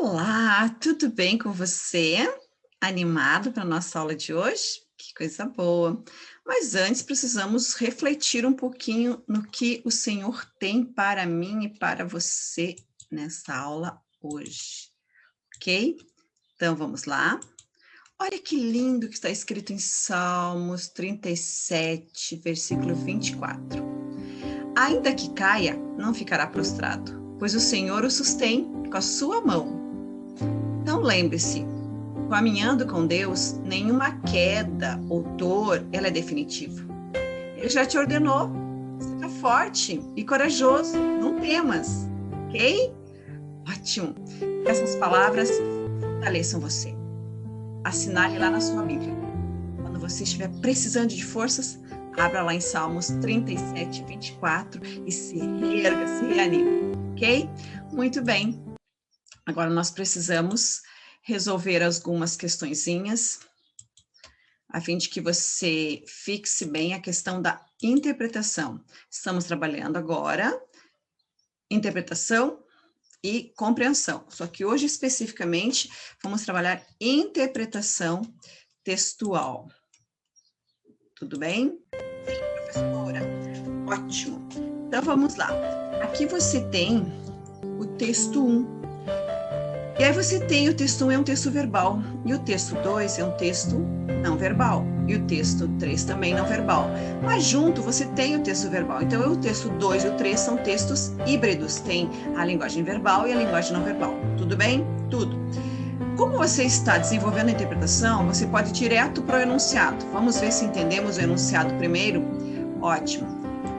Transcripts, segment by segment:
Olá, tudo bem com você? Animado para a nossa aula de hoje? Que coisa boa! Mas antes precisamos refletir um pouquinho no que o Senhor tem para mim e para você nessa aula hoje, ok? Então vamos lá. Olha que lindo que está escrito em Salmos 37, versículo 24. Ainda que caia, não ficará prostrado, pois o Senhor o sustém com a sua mão. Então lembre-se, caminhando com Deus, nenhuma queda ou dor, ela é definitiva. Ele já te ordenou, seja forte e corajoso, não temas, ok? Ótimo! Essas palavras fortaleçam você. Assinale lá na sua Bíblia. Quando você estiver precisando de forças, abra lá em Salmos 37, 24 e se reerga, se reanime, ok? Muito bem. Agora nós precisamos resolver algumas questõezinhas, a fim de que você fixe bem a questão da interpretação. Estamos trabalhando agora interpretação e compreensão. Só que hoje, especificamente, vamos trabalhar interpretação textual. Tudo bem? Sim, professora. Ótimo. Então, vamos lá. Aqui você tem o texto 1. E aí você tem o texto 1 é um texto verbal, e o texto 2 é um texto não verbal, e o texto 3 também não verbal. Mas junto você tem o texto verbal, então o texto 2 e o 3 são textos híbridos, tem a linguagem verbal e a linguagem não verbal. Tudo bem? Tudo. Como você está desenvolvendo a interpretação, você pode ir direto para o enunciado. Vamos ver se entendemos o enunciado primeiro? Ótimo.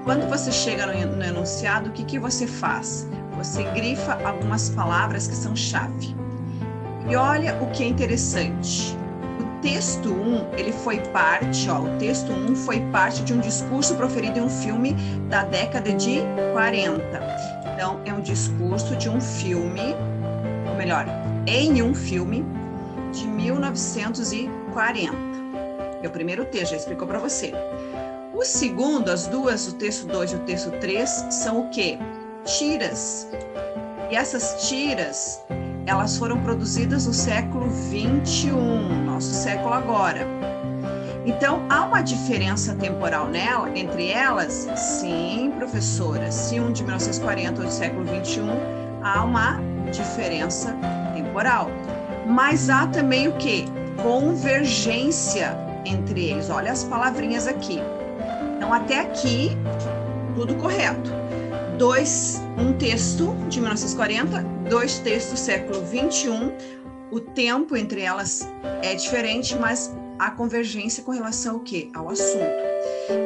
Quando você chega no enunciado, o que você faz? Você grifa algumas palavras que são chave. E olha o que é interessante. O texto 1, ele foi parte, o texto 1 foi parte de um discurso proferido em um filme da década de 40. Então, é um discurso de um filme, ou melhor, em um filme de 1940. É o primeiro texto, já explicou para você. O segundo, as duas, o texto 2 e o texto 3, são o quê? Tiras. E essas tiras, elas foram produzidas no século 21, nosso século agora. Então, há uma diferença temporal entre elas? Sim, professora. Se um de 1940 ou do século 21, há uma diferença temporal. Mas há também o quê? Convergência entre eles. Olha as palavrinhas aqui. Então, até aqui, tudo correto. Um texto de 1940, dois textos do século 21, o tempo entre elas é diferente, mas a convergência com relação ao quê? Ao assunto.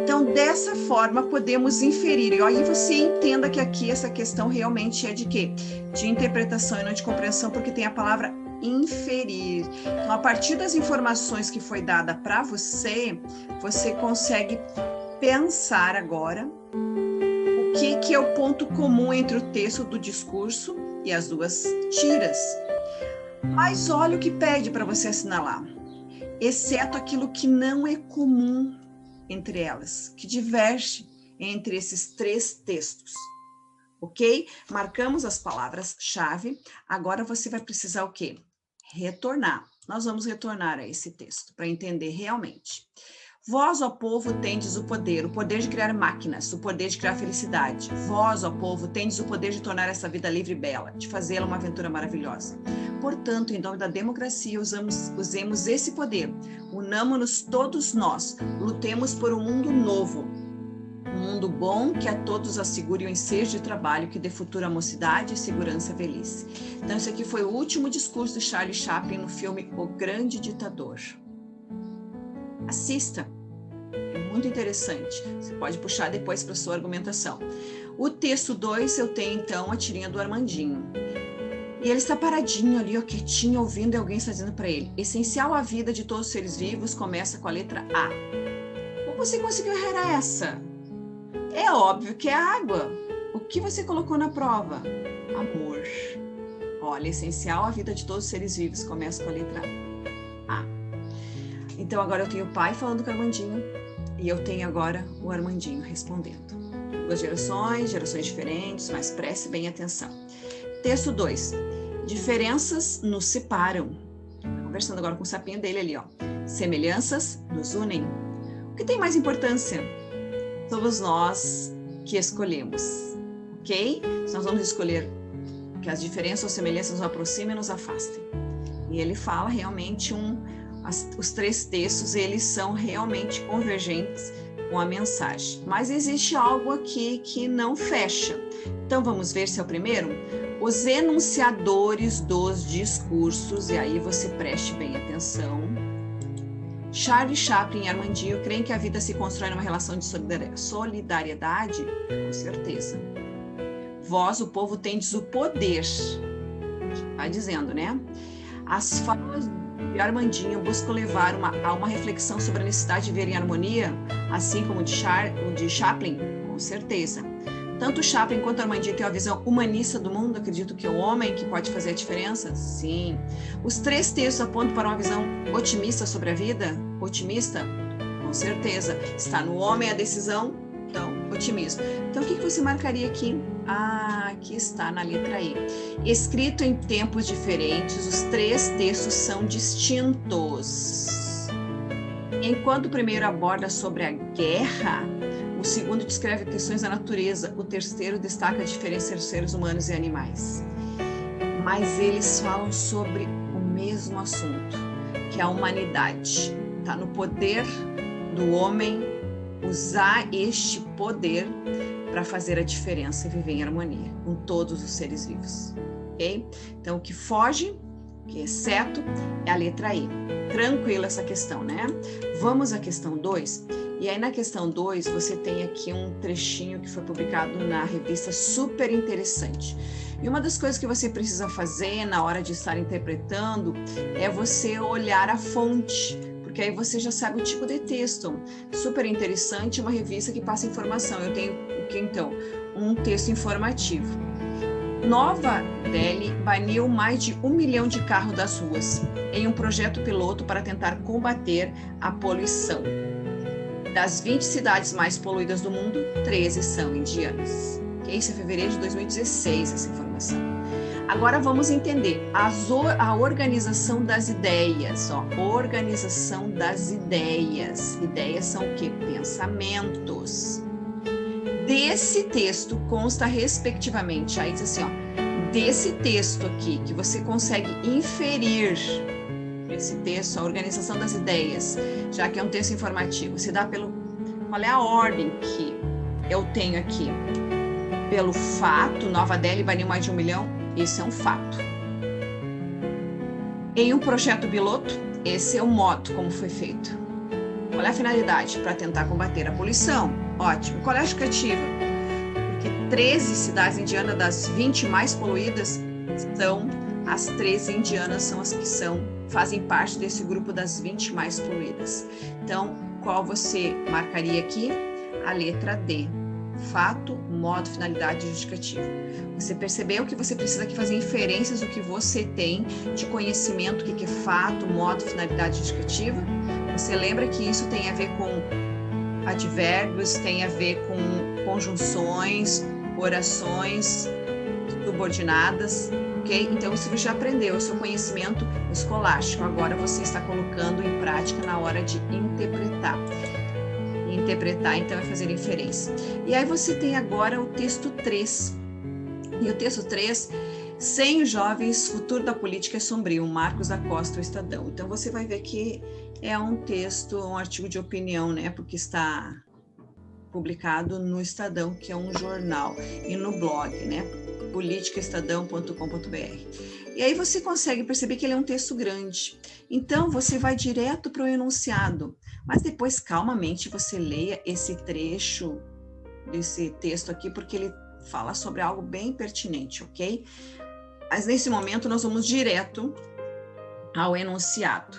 Então, dessa forma, podemos inferir, e aí você entenda que aqui essa questão realmente é de quê? De interpretação e não de compreensão, porque tem a palavra inferir. Então, a partir das informações que foi dada para você, você consegue pensar agora o que é o ponto comum entre o texto do discurso e as duas tiras. Mas olha o que pede para você assinalar, exceto aquilo que não é comum entre elas, que diverge entre esses três textos, ok? Marcamos as palavras-chave, agora você vai precisar o quê? Retornar. Nós vamos retornar a esse texto para entender realmente. Vós, ó povo, tendes o poder de criar máquinas, o poder de criar felicidade. Vós, ó povo, tendes o poder de tornar essa vida livre e bela, de fazê-la uma aventura maravilhosa. Portanto, em nome da democracia, usemos esse poder. Unamo-nos todos nós, lutemos por um mundo novo. Um mundo bom que a todos assegure o ensejo de trabalho que dê futuro à mocidade, segurança e velhice. Então, esse aqui foi o último discurso de Charlie Chaplin no filme O Grande Ditador. Assista. É muito interessante. Você pode puxar depois para sua argumentação. O texto 2, eu tenho então a tirinha do Armandinho. E ele está paradinho ali, quietinho, ouvindo, e alguém está dizendo para ele: essencial à vida de todos os seres vivos começa com a letra A. Como você conseguiu errar essa? É óbvio que é água. O que você colocou na prova? Amor. Olha, essencial à vida de todos os seres vivos começa com a letra A. Então agora eu tenho o pai falando com o Armandinho e eu tenho agora o Armandinho respondendo. Duas gerações diferentes, mas preste bem atenção. Texto 2. Diferenças nos separam. Conversando agora com o sapinho dele ali, ó. Semelhanças nos unem. O que tem mais importância? Somos nós que escolhemos, ok? Nós vamos escolher que as diferenças ou semelhanças nos aproximem e nos afastem. E ele fala realmente os 3 textos, eles são realmente convergentes com a mensagem. Mas existe algo aqui que não fecha. Então vamos ver se é o primeiro? Os enunciadores dos discursos, e aí você preste bem atenção. Charles Chaplin e Armandinho creem que a vida se constrói numa relação de solidariedade? Com certeza. Vós, o povo, tendes o poder. Vai dizendo, né? As falas de Armandinho buscam levar a uma reflexão sobre a necessidade de viver em harmonia, assim como o de Chaplin? Com certeza. Tanto Chaplin quanto Armandinho têm uma visão humanista do mundo. Acredito que é o homem que pode fazer a diferença? Sim. Os 3 textos apontam para uma visão otimista sobre a vida? Otimista? Com certeza. Está no homem a decisão? Então, otimismo. Então, o que você marcaria aqui? Aqui está na letra E. Escrito em tempos diferentes, os 3 textos são distintos. Enquanto o primeiro aborda sobre a guerra, o segundo descreve questões da natureza, o terceiro destaca a diferença entre seres humanos e animais. Mas eles falam sobre o mesmo assunto, que é a humanidade. Está no poder do homem usar este poder para fazer a diferença e viver em harmonia com todos os seres vivos. Ok? Então, o que foge, o que é exceto, é a letra E. Tranquila essa questão, né? Vamos à questão 2. E aí, na questão 2, você tem aqui um trechinho que foi publicado na revista Super Interessante. E uma das coisas que você precisa fazer na hora de estar interpretando é você olhar a fonte, porque aí você já sabe o tipo de texto. Super Interessante é uma revista que passa informação. Eu tenho o que então? Um texto informativo. Nova Delhi baniu mais de 1 milhão de carros das ruas em um projeto piloto para tentar combater a poluição. Das 20 cidades mais poluídas do mundo, 13 são indianas. Isso é fevereiro de 2016, essa informação. Agora vamos entender a organização das ideias. Organização das ideias. Ideias são o quê? Pensamentos. Desse texto consta respectivamente, aí diz assim, desse texto aqui, que você consegue inferir esse texto, a organização das ideias, já que é um texto informativo, se dá qual é a ordem que eu tenho aqui? Pelo fato, Nova Delhi baniu mais de 1 milhão, esse é um fato. Em um projeto piloto, esse é o modo como foi feito. Qual é a finalidade? Para tentar combater a poluição. Ótimo. Qual é a justificativa? Porque 13 cidades indianas das 20 mais poluídas as 13 indianas são as que fazem parte desse grupo das 20 mais poluídas. Então, qual você marcaria aqui? A letra D. Fato, modo, finalidade e justificativa. Você percebeu que você precisa aqui fazer inferências do que você tem de conhecimento, o que é fato, modo, finalidade e justificativa? Você lembra que isso tem a ver com advérbios, tem a ver com conjunções, orações subordinadas, ok? Então, isso você já aprendeu, é o seu conhecimento escolástico. Agora você está colocando em prática na hora de interpretar. Interpretar, então, é fazer inferência. E aí você tem agora o texto 3. E o texto 3, sem os jovens, futuro da política é sombrio, Marcos da Costa, o Estadão. Então, você vai ver que é um texto, um artigo de opinião, né? Porque está publicado no Estadão, que é um jornal, e no blog, né? politicaestadão.com.br. E aí você consegue perceber que ele é um texto grande. Então, você vai direto para o enunciado, mas depois, calmamente, você leia esse trecho desse texto aqui, porque ele fala sobre algo bem pertinente, ok? Mas, nesse momento, nós vamos direto ao enunciado,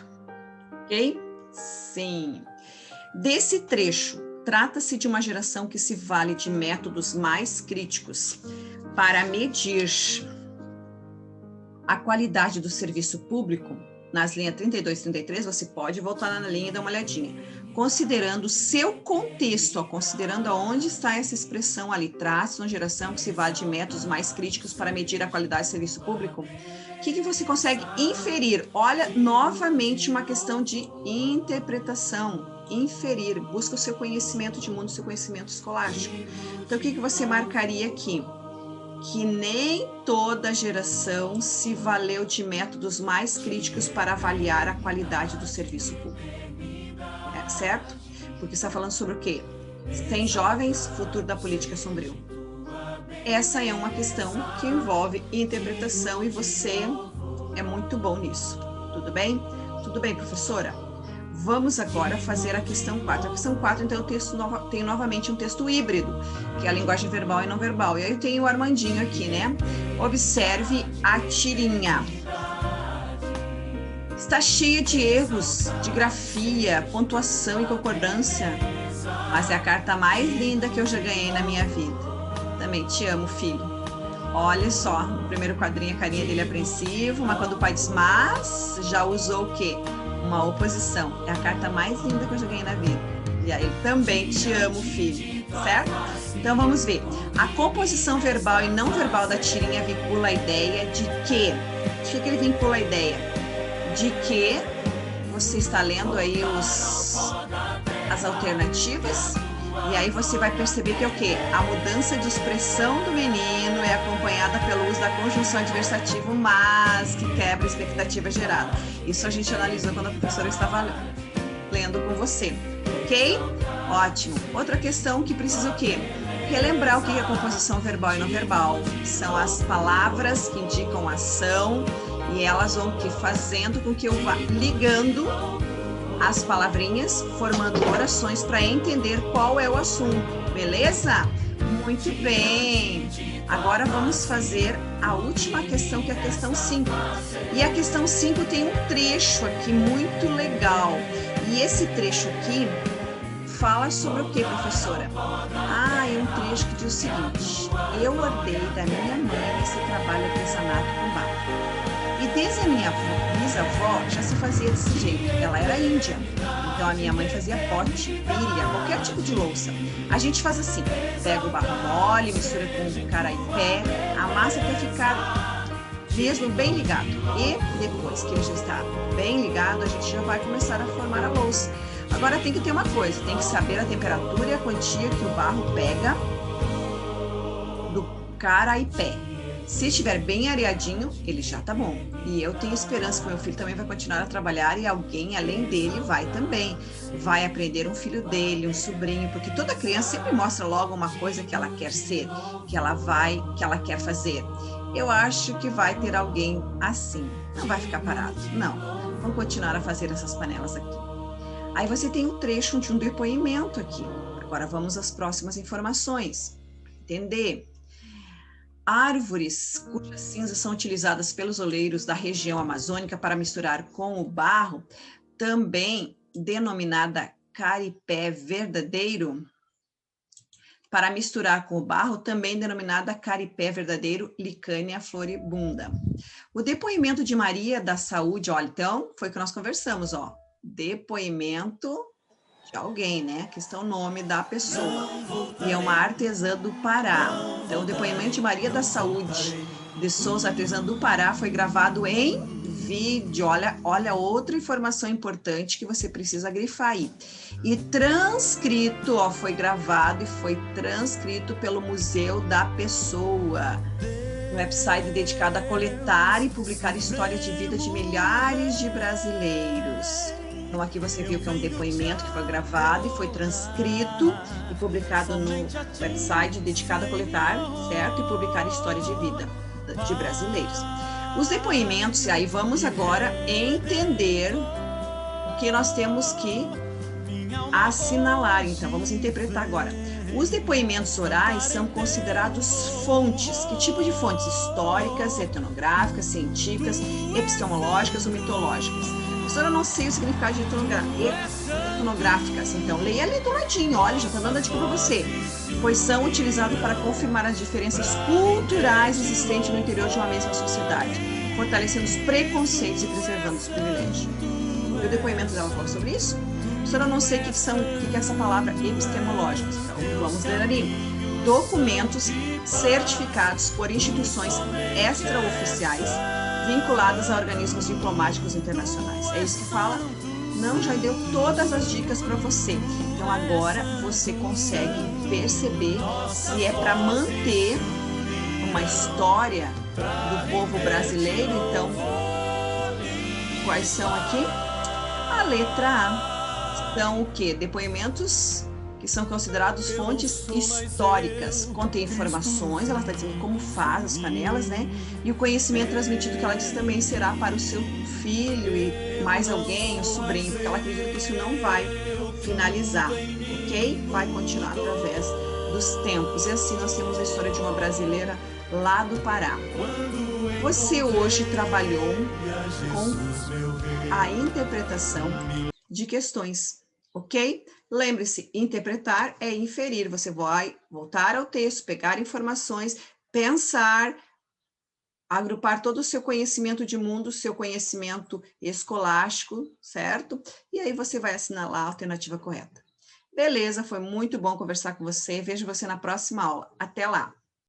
ok? Sim. Desse trecho, trata-se de uma geração que se vale de métodos mais críticos para medir a qualidade do serviço público. Nas linhas 32 e 33, você pode voltar na linha e dar uma olhadinha. Considerando o seu contexto, considerando aonde está essa expressão ali, traça uma geração que se vale de métodos mais críticos para medir a qualidade do serviço público. O que você consegue inferir? Olha, novamente uma questão de interpretação. Inferir, busca o seu conhecimento de mundo, o seu conhecimento escolástico. Então, o que você marcaria aqui? Que nem toda geração se valeu de métodos mais críticos para avaliar a qualidade do serviço público. Certo? Porque está falando sobre o quê? Tem jovens, futuro da política sombrio. Essa é uma questão que envolve interpretação e você é muito bom nisso. Tudo bem? Tudo bem, professora? Vamos agora fazer a questão 4. A questão 4, então, tem novamente um texto híbrido, que é a linguagem verbal e não verbal. E aí eu tenho o Armandinho aqui, né? Observe a tirinha. Está cheia de erros de grafia, pontuação e concordância, mas é a carta mais linda que eu já ganhei na minha vida. Também te amo, filho. Olha só, no primeiro quadrinho a carinha dele é apreensivo, mas quando o pai diz mas, já usou o quê? Uma oposição. É a carta mais linda que eu já ganhei na vida. E aí, também te amo, filho. Certo? Então, vamos ver. A composição verbal e não verbal da tirinha vincula a ideia de que... De que ele vincula a ideia? De que você está lendo aí as alternativas e aí você vai perceber que é o quê? A mudança de expressão do menino é acompanhada pelo uso da conjunção adversativo mas, que quebra a expectativa gerada. Isso a gente analisou quando a professora estava lendo com você, ok? Ótimo. Outra questão que precisa o quê? Relembrar o que é composição verbal e não verbal. São as palavras que indicam ação e elas vão fazendo com que eu vá ligando as palavrinhas, formando orações para entender qual é o assunto, beleza? Muito bem! Agora vamos fazer a última questão, que é a questão 5. E a questão 5 tem um trecho aqui muito legal. E esse trecho aqui fala sobre o que, professora? É um trecho que diz o seguinte: eu herdei da minha mãe esse trabalho de artesanato com barro. E desde a minha bisavó já se fazia desse jeito. Ela era índia, então a minha mãe fazia pote, pilha, qualquer tipo de louça. A gente faz assim, pega o barro mole, mistura com caraipé, amassa até ficar mesmo bem ligado. E depois que ele já está bem ligado, a gente já vai começar a formar a louça. Agora tem que ter uma coisa, tem que saber a temperatura e a quantia que o barro pega do caraipé. Se estiver bem areadinho, ele já tá bom. E eu tenho esperança que meu filho também vai continuar a trabalhar e alguém além dele vai também. Vai aprender um filho dele, um sobrinho, porque toda criança sempre mostra logo uma coisa que ela quer ser, que ela quer fazer. Eu acho que vai ter alguém assim. Não vai ficar parado, não. Vamos continuar a fazer essas panelas aqui. Aí você tem um trecho de um depoimento aqui. Agora vamos às próximas informações. Entender. Árvores cujas cinzas são utilizadas pelos oleiros da região amazônica para misturar com o barro, também denominada caripé verdadeiro, para misturar com o barro, também denominada caripé verdadeiro, licânia floribunda. O depoimento de Maria da Saúde, olha, então, foi o que nós conversamos, ó. Depoimento de alguém, né? Que está o nome da pessoa. E é uma artesã do Pará. Então, o depoimento de Maria da Saúde de Souza, artesã do Pará, foi gravado em vídeo. Olha outra informação importante que você precisa grifar aí. E transcrito, ó, foi gravado e foi transcrito pelo Museu da Pessoa, um website dedicado a coletar e publicar histórias de vida de milhares de brasileiros. Então, aqui você viu que é um depoimento que foi gravado e foi transcrito e publicado no website dedicado a coletar, certo? E publicar histórias de vida de brasileiros. Os depoimentos, e aí vamos agora entender o que nós temos que assinalar. Então, vamos interpretar agora. Os depoimentos orais são considerados fontes. Que tipo de fontes? Históricas, etnográficas, científicas, epistemológicas ou mitológicas? Professora, eu não sei o significado de etnográficas, então leia ali do ladinho, olha, já está dando a dica para você. Pois são utilizados para confirmar as diferenças culturais existentes no interior de uma mesma sociedade, fortalecendo os preconceitos e preservando os privilégios. E o depoimento dela fala sobre isso? Professora, eu não sei o que é essa palavra epistemológicos, então vamos ler ali. Documentos certificados por instituições extraoficiais vinculadas a organismos diplomáticos internacionais. É isso que fala? Não, já deu todas as dicas para você. Então, agora você consegue perceber se é para manter uma história do povo brasileiro. Então, quais são aqui? A letra A são o quê? Depoimentos que são considerados fontes históricas. Contém informações, ela está dizendo como faz as panelas, né? E o conhecimento transmitido, que ela diz também será para o seu filho e mais alguém, o sobrinho, porque ela acredita que isso não vai finalizar, ok? Vai continuar através dos tempos. E assim nós temos a história de uma brasileira lá do Pará. Você hoje trabalhou com a interpretação de questões, ok? Lembre-se, interpretar é inferir. Você vai voltar ao texto, pegar informações, pensar, agrupar todo o seu conhecimento de mundo, seu conhecimento escolástico, certo? E aí você vai assinalar a alternativa correta. Beleza, foi muito bom conversar com você. Vejo você na próxima aula. Até lá!